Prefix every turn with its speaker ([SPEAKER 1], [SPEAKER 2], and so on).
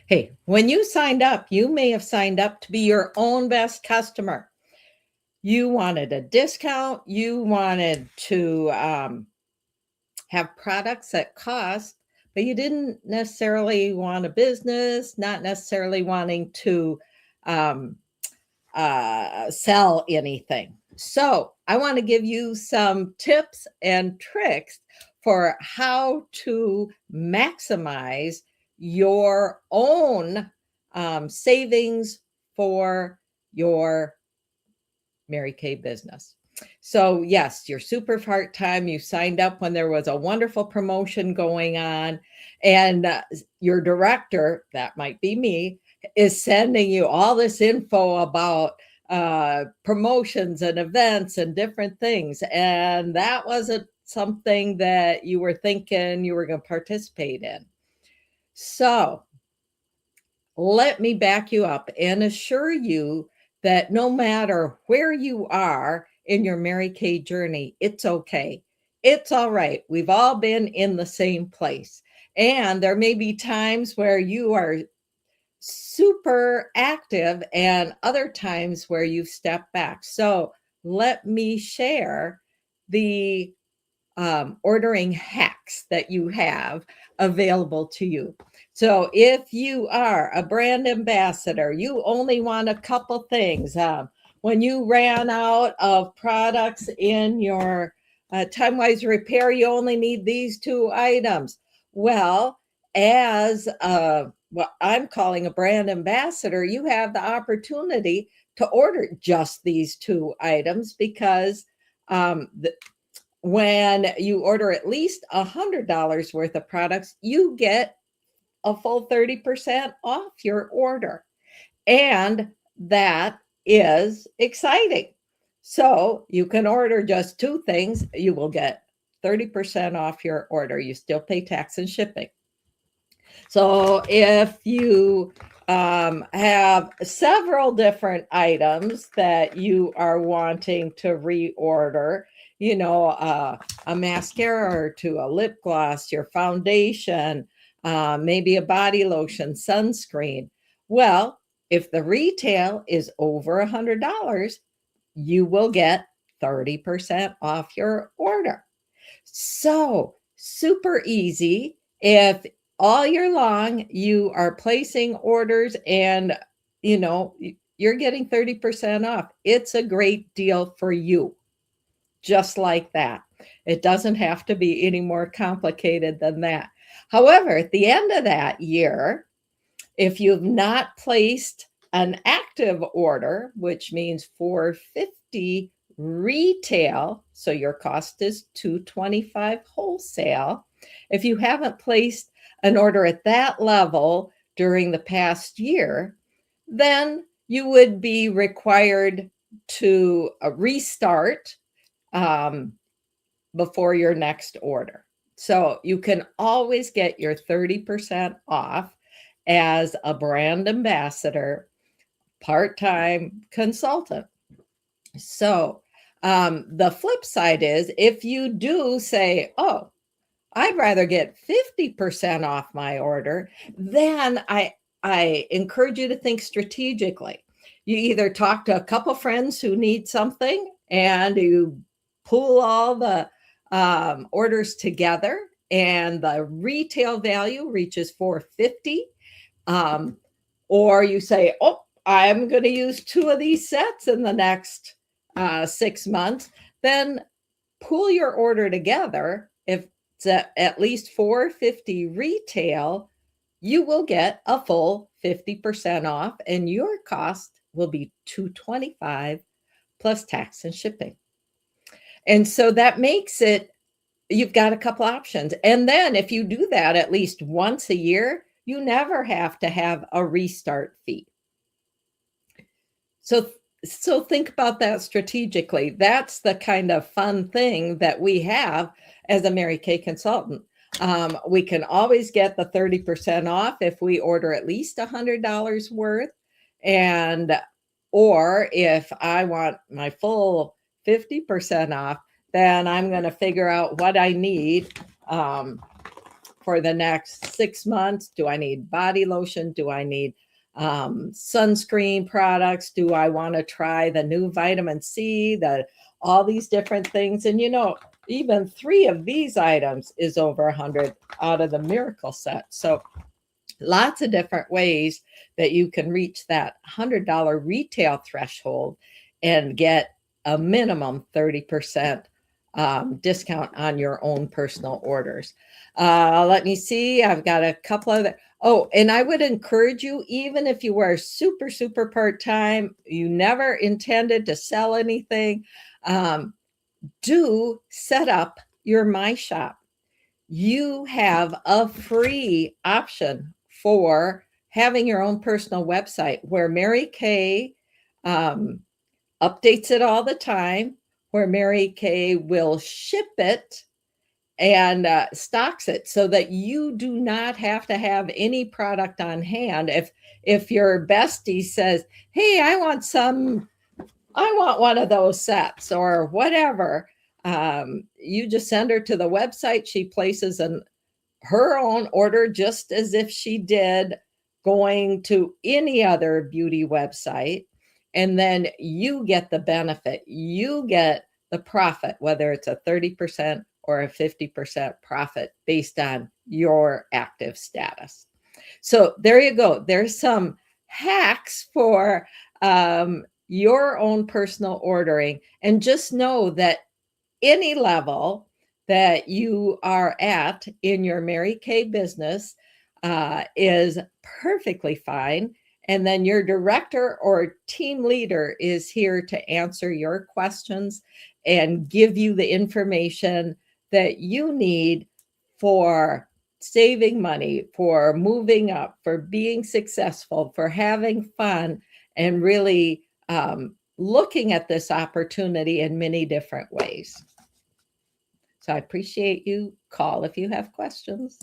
[SPEAKER 1] Hey, when you signed up, you may have signed up to be your own best customer. You wanted a discount, you wanted to have products that cost, but you didn't necessarily want a business, not necessarily wanting to um, sell anything. So, I want to give you some tips and tricks for how to maximize your own savings for your Mary Kay business. So, yes, you're super part time. You signed up when there was a wonderful promotion going on, and your director, that might be me, is sending you all this info about promotions and events and different things. And that wasn't something that you were thinking you were going to participate in. So, let me back you up and assure you that no matter where you are in your Mary Kay journey, it's okay. It's all right. We've all been in the same place. And there may be times where you are super active and other times where you've stepped back. So let me share the ordering hacks that you have available to you. So, if you are a brand ambassador, you only want a couple things. When you ran out of products in your time wise repair, you only need these two items. Well, as what I'm calling a brand ambassador, you have the opportunity to order just these two items because the, when you order at least $100 worth of products, you get a full 30% off your order. And that is exciting. So you can order just two things, you will get 30% off your order. You still pay tax and shipping. So if you have several different items that you are wanting to reorder, a mascara or two, a lip gloss, your foundation, maybe a body lotion, sunscreen. Well, if the retail is over $100, you will get 30% off your order. So, super easy. If all year long you are placing orders and you're getting 30% off, it's a great deal for you. Just like that. It doesn't have to be any more complicated than that. However, at the end of that year, if you've not placed an active order, which means 450 retail, so your cost is 225 wholesale. If you haven't placed an order at that level during the past year, then you would be required to restart um, before your next order. So you can always get your 30% off as a brand ambassador, part time consultant. So the flip side is if you do say, oh, I'd rather get 50% off my order, then I encourage you to think strategically. You either talk to a couple friends who need something and you pool all the orders together and the retail value reaches 450, um, or you say, oh, I'm going to use two of these sets in the next 6 months, then pool your order together. If it's at least 450 retail, you will get a full 50% off and your cost will be 225 plus tax and shipping. And so that makes it, you've got a couple options. And then if you do that at least once a year, you never have to have a restart fee. So so think about that strategically. That's the kind of fun thing that we have as a Mary Kay consultant. We can always get the 30% off if we order at least $100 worth. And or if I want my full 50% off, then I'm going to figure out what I need for the next 6 months? Do I need body lotion? Do I need sunscreen products? Do I want to try the new vitamin C, all these different things? And even 3 of these items is over 100 out of the miracle set. So lots of different ways that you can reach that $100 retail threshold and get a minimum 30% discount on your own personal orders. Let me see. I've got a couple of. Oh, and I would encourage you, even if you were super, super part-time, you never intended to sell anything, do set up your My Shop. You have a free option for having your own personal website where Mary Kay updates it all the time, where Mary Kay will ship it and stocks it so that you do not have to have any product on hand. If your bestie says, hey, I want one of those sets or whatever, you just send her to the website. She places her own order just as if she did going to any other beauty website. And then you get the benefit. You get the profit, whether it's a 30% or a 50% profit based on your active status. So there you go. There's some hacks for your own personal ordering. And just know that any level that you are at in your Mary Kay business is perfectly fine. And then your director or team leader is here to answer your questions and give you the information that you need for saving money, for moving up, for being successful, for having fun, and really looking at this opportunity in many different ways. So I appreciate you. Call if you have questions.